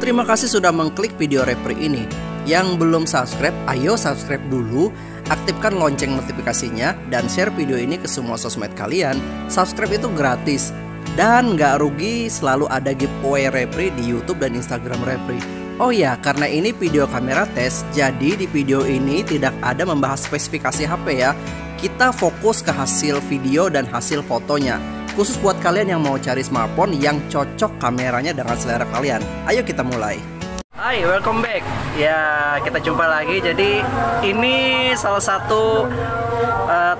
Terima kasih sudah mengklik video Repri ini. Yang belum subscribe, ayo subscribe dulu, aktifkan lonceng notifikasinya, dan share video ini ke semua sosmed kalian. Subscribe itu gratis, dan nggak rugi, selalu ada giveaway Repri di YouTube dan Instagram Repri. Oh ya, karena ini video kamera tes, jadi di video ini tidak ada membahas spesifikasi HP ya. Kita fokus ke hasil video dan hasil fotonya. Khusus buat kalian yang mau cari smartphone yang cocok kameranya dengan selera kalian. Ayo kita mulai. Hai, welcome back. Ya, kita jumpa lagi. Jadi ini salah satu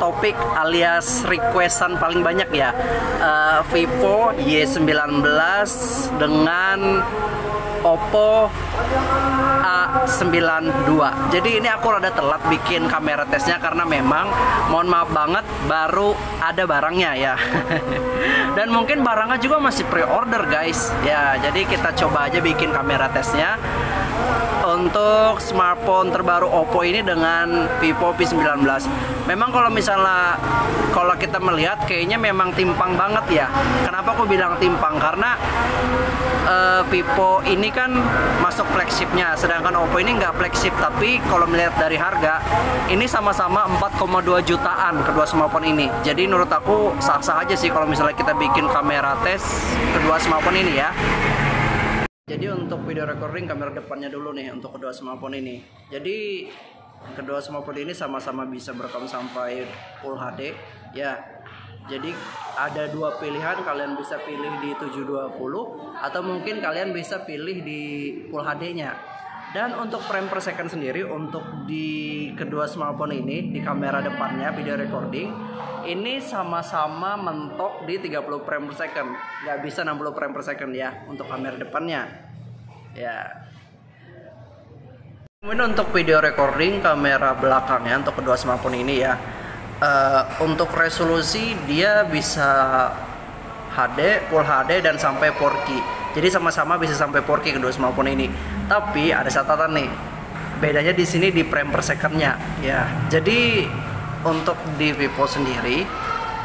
topik alias requestan paling banyak ya. Vivo Y19 dengan Oppo A92. Jadi ini aku rada telat bikin kamera tesnya karena memang mohon maaf banget baru ada barangnya ya. Dan mungkin barangnya juga masih pre-order guys. Ya, jadi kita coba aja bikin kamera tesnya untuk smartphone terbaru Oppo ini dengan Vivo V19. Memang kalau misalnya kalau kita melihat kayaknya memang timpang banget ya. Kenapa aku bilang timpang? Karena Vivo ini kan masuk flagshipnya, sedangkan Oppo ini nggak flagship. Tapi kalau melihat dari harga, ini sama-sama 4,2 jutaan kedua smartphone ini. Jadi menurut aku sah-sah aja sih kalau misalnya kita bikin kamera tes kedua smartphone ini ya. Jadi untuk video recording kamera depannya dulu nih untuk kedua smartphone ini. Jadi kedua smartphone ini sama-sama bisa merekam sampai Full HD ya. Jadi ada dua pilihan, kalian bisa pilih di 720 atau mungkin kalian bisa pilih di Full HD-nya. Dan untuk frame per second sendiri untuk di kedua smartphone ini, di kamera depannya video recording ini sama-sama mentok di 30 frame per second. Nggak bisa 60 frame per second ya untuk kamera depannya. Ya. Kemudian untuk video recording kamera belakangnya untuk kedua smartphone ini ya. Untuk resolusi dia bisa HD, Full HD dan sampai 4K. Jadi sama-sama bisa sampai 4K kedua smartphone ini. Tapi ada catatan nih. Bedanya di sini di frame per second-nya ya. Jadi untuk di Vivo sendiri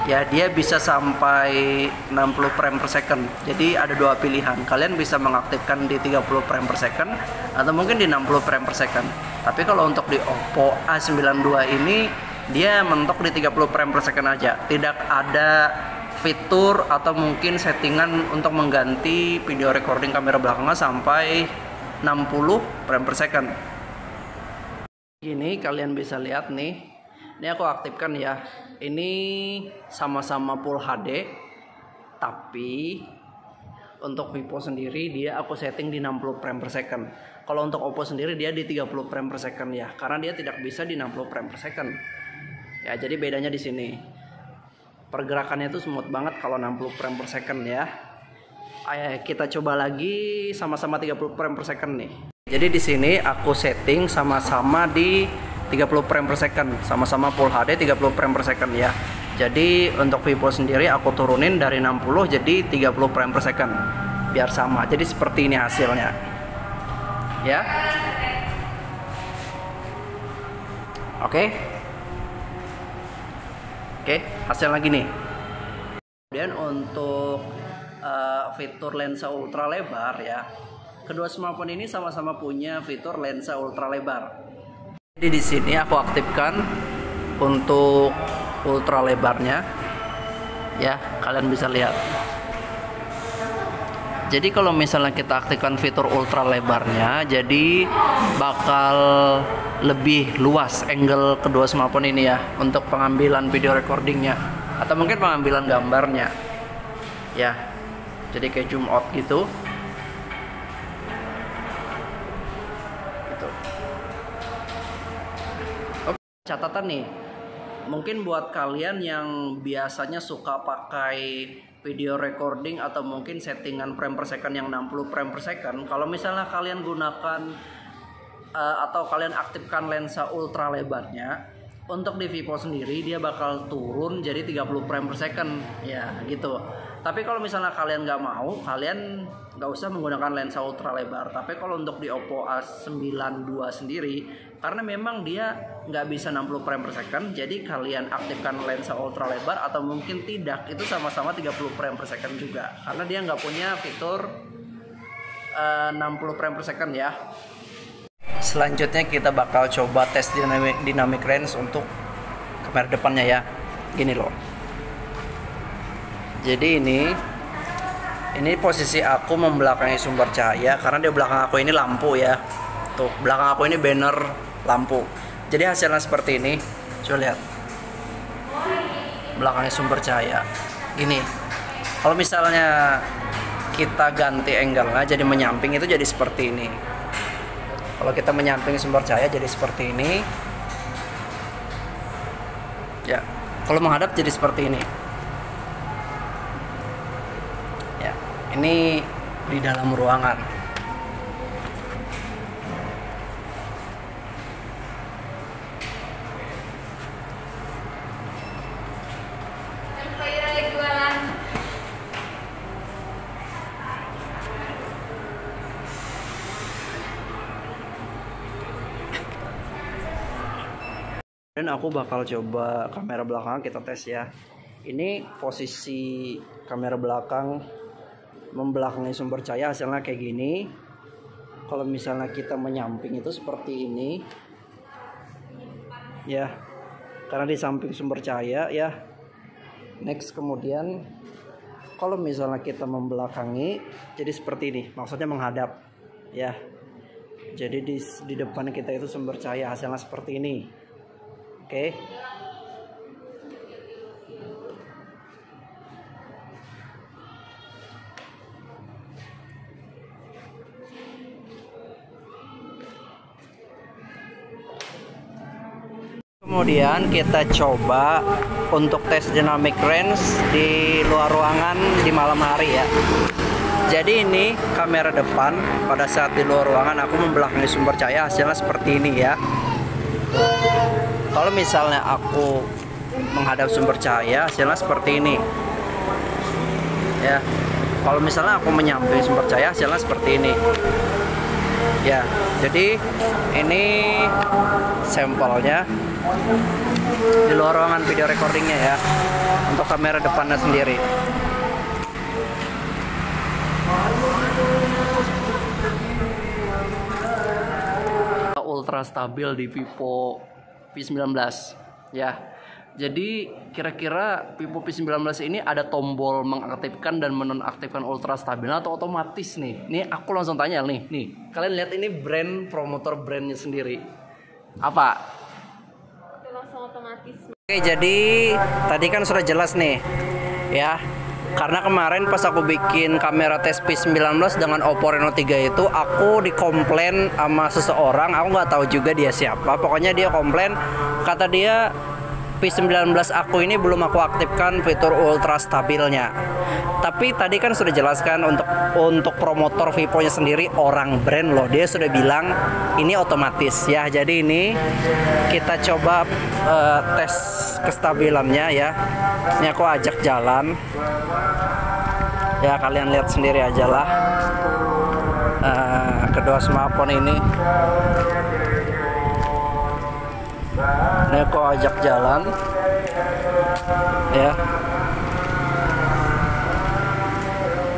ya dia bisa sampai 60 frame per second. Jadi ada dua pilihan. Kalian bisa mengaktifkan di 30 frame per second atau mungkin di 60 frame per second. Tapi kalau untuk di Oppo A92 ini dia mentok di 30 frame per second aja. Tidak ada fitur atau mungkin settingan untuk mengganti video recording kamera belakangnya sampai 60 frame per second. Gini kalian bisa lihat nih. Ini aku aktifkan ya. Ini sama-sama Full HD. Tapi untuk Vivo sendiri dia aku setting di 60 frame per second. Kalau untuk Oppo sendiri dia di 30 frame per second ya. Karena dia tidak bisa di 60 frame per second. Ya, jadi bedanya di sini. Pergerakannya itu smooth banget kalau 60 frame per second ya. Ayo kita coba lagi sama-sama 30 frame per second nih. Jadi di sini aku setting sama-sama di 30 frame per second, sama-sama Full HD 30 frame per second ya. Jadi untuk Vivo sendiri aku turunin dari 60 jadi 30 frame per second. Biar sama. Jadi seperti ini hasilnya. Ya. Oke. Oke, hasil lagi nih. Kemudian untuk fitur lensa ultra lebar ya. Kedua smartphone ini sama-sama punya fitur lensa ultra lebar. Jadi di sini aku aktifkan untuk ultra lebarnya. Ya, kalian bisa lihat. Jadi kalau misalnya kita aktifkan fitur ultra lebarnya, jadi bakal lebih luas angle kedua smartphone ini ya untuk pengambilan video recordingnya atau mungkin pengambilan gambarnya ya. Jadi kayak zoom out gitu. Oke, catatan nih. Mungkin buat kalian yang biasanya suka pakai video recording atau mungkin settingan frame per second yang 60 frame per second, kalau misalnya kalian gunakan atau kalian aktifkan lensa ultra lebarnya, untuk di Vivo sendiri dia bakal turun jadi 30 frame per second ya gitu. Tapi kalau misalnya kalian nggak mau, kalian nggak usah menggunakan lensa ultra lebar. Tapi kalau untuk di Oppo A92 sendiri, karena memang dia nggak bisa 60 frame per second, jadi kalian aktifkan lensa ultra lebar atau mungkin tidak, itu sama-sama 30 frame per second juga. Karena dia nggak punya fitur 60 frame per second ya. Selanjutnya kita bakal coba tes dynamic range untuk kamera depannya ya. Gini loh. Jadi ini posisi aku membelakangi sumber cahaya karena di belakang aku ini lampu ya. Tuh, belakang aku ini banner lampu. Jadi hasilnya seperti ini. Coba lihat. Belakangnya sumber cahaya. Gini. Kalau misalnya kita ganti angle-nya jadi menyamping itu jadi seperti ini. Kalau kita menyamping sumber cahaya jadi seperti ini. Ya. Kalau menghadap jadi seperti ini. Ya. Ini di dalam ruangan. Dan aku bakal coba kamera belakang kita tes ya. Ini posisi kamera belakang membelakangi sumber cahaya hasilnya kayak gini. Kalau misalnya kita menyamping itu seperti ini. Ya. Karena di samping sumber cahaya ya. Next kemudian kalau misalnya kita membelakangi jadi seperti ini. Maksudnya menghadap ya. Jadi di depan kita itu sumber cahaya hasilnya seperti ini. Oke. Kemudian kita coba untuk tes dynamic range di luar ruangan di malam hari ya. Jadi ini kamera depan pada saat di luar ruangan aku membelakangi sumber cahaya hasilnya seperti ini ya. Kalau misalnya aku menghadap sumber cahaya hasilnya seperti ini ya. Kalau misalnya aku menyamping sumber cahaya hasilnya seperti ini ya. Jadi ini sampelnya di luar ruangan video recordingnya ya, untuk kamera depannya sendiri. Ultra stabil di Vivo P19 ya. Jadi kira-kira Vivo P19 ini ada tombol mengaktifkan dan menonaktifkan ultra stabil atau otomatis nih. Nih aku langsung tanya nih. Kalian lihat ini brand promotor brandnya sendiri. Apa? Itu langsung otomatis. Oke, jadi tadi kan sudah jelas nih. Ya. Karena kemarin pas aku bikin kamera tes P19 dengan Oppo Reno 3 itu aku dikomplain sama seseorang, aku nggak tahu juga dia siapa. Pokoknya dia komplain, kata dia P19 aku ini belum aku aktifkan fitur ultra stabilnya. Tapi tadi kan sudah jelaskan untuk promotor Vivo-nya sendiri orang brand loh, dia sudah bilang ini otomatis ya. Jadi ini kita coba tes kestabilannya ya. Ini aku ajak jalan. Ya kalian lihat sendiri aja lah kedua smartphone ini. Ini aku ajak jalan ya.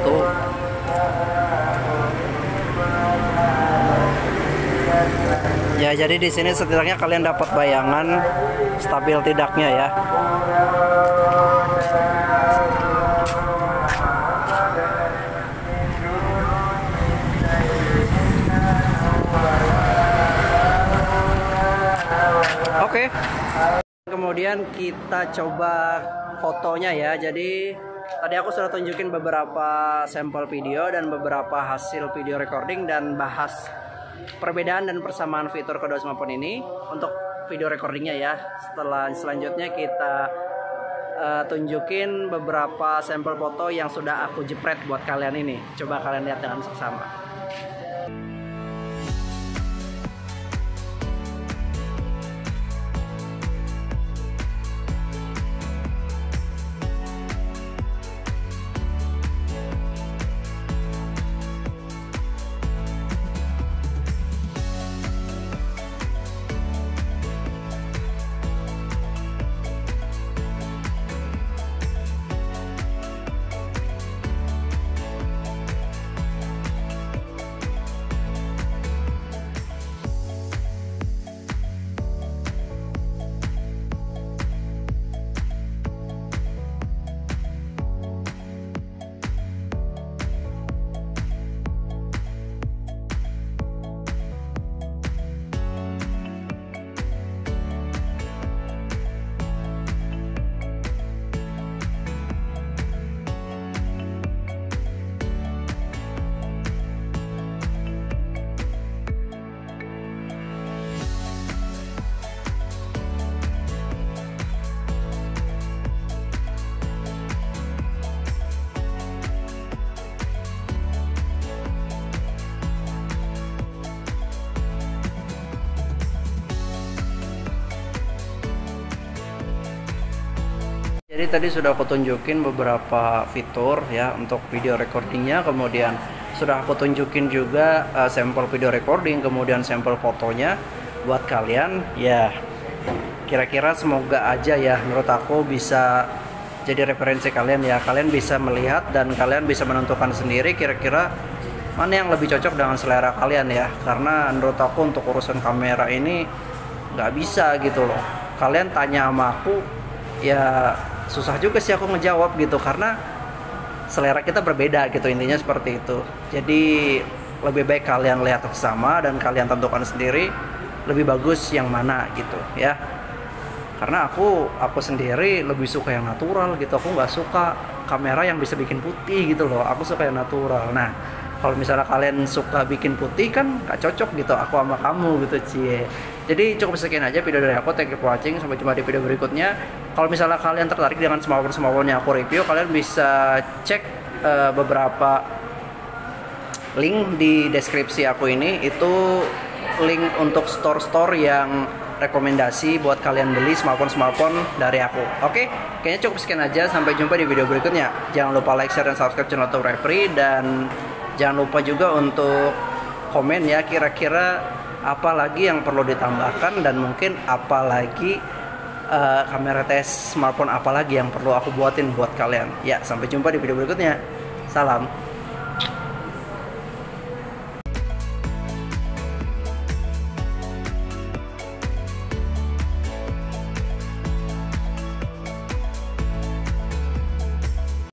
Tuh. Ya jadi di sini setidaknya kalian dapat bayangan stabil tidaknya ya. Oke. Kemudian kita coba fotonya ya. Jadi tadi aku sudah tunjukin beberapa sampel video dan beberapa hasil video recording dan bahas perbedaan dan persamaan fitur kedua smartphone ini untuk video recordingnya ya. Selanjutnya kita tunjukin beberapa sampel foto yang sudah aku jepret buat kalian ini. Coba kalian lihat dengan seksama. Jadi tadi sudah aku tunjukin beberapa fitur ya untuk video recordingnya, kemudian sudah aku tunjukin juga sampel video recording, kemudian sampel fotonya buat kalian ya. Kira-kira semoga aja ya, menurut aku bisa jadi referensi kalian ya. Kalian bisa melihat dan kalian bisa menentukan sendiri kira-kira mana yang lebih cocok dengan selera kalian ya. Karena menurut aku untuk urusan kamera ini nggak bisa gitu loh. Kalian tanya sama aku ya susah juga sih aku ngejawab gitu, karena selera kita berbeda gitu, intinya seperti itu. Jadi lebih baik kalian lihat sama dan kalian tentukan sendiri lebih bagus yang mana gitu ya. Karena aku sendiri lebih suka yang natural gitu. Aku nggak suka kamera yang bisa bikin putih gitu loh. Aku suka yang natural. Nah, kalau misalnya kalian suka bikin putih kan gak cocok gitu aku sama kamu gitu, cie. Jadi cukup sekian aja video dari aku. Thank you for watching. Sampai jumpa di video berikutnya. Kalau misalnya kalian tertarik dengan smartphone yang aku review, kalian bisa cek beberapa link di deskripsi aku ini. Itu link untuk store-store yang rekomendasi buat kalian beli smartphone dari aku. Oke, kayaknya cukup sekian aja. Sampai jumpa di video berikutnya. Jangan lupa like, share, dan subscribe channel Top Repri. Dan jangan lupa juga untuk komen ya, kira-kira apa lagi yang perlu ditambahkan, dan mungkin apa lagi kamera tes smartphone apa lagi yang perlu aku buatin buat kalian. Ya, sampai jumpa di video berikutnya. Salam.